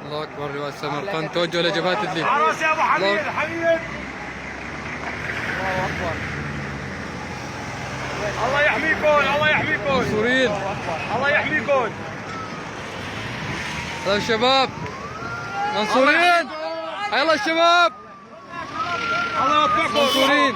الله اكبر. لواء سمرقند توجه لجبهات ادلب. عراس يا ابو حميد حميد. الله اكبر. الله يحميكم الله يحميكم. منصورين. الله يحميكم. يلا الشباب منصورين. يلا الشباب الله يوفقكم. منصورين.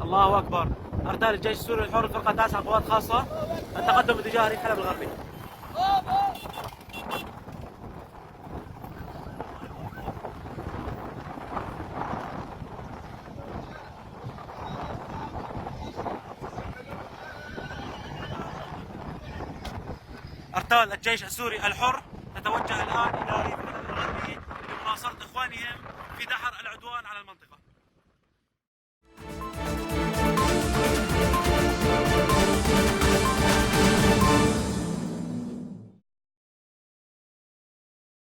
الله اكبر. ارتال الجيش السوري الحر الفرقه التاسعه قوات خاصه التقدم باتجاه ريف حلب الغربي. ارتال الجيش السوري الحر تتوجه الان الى ريف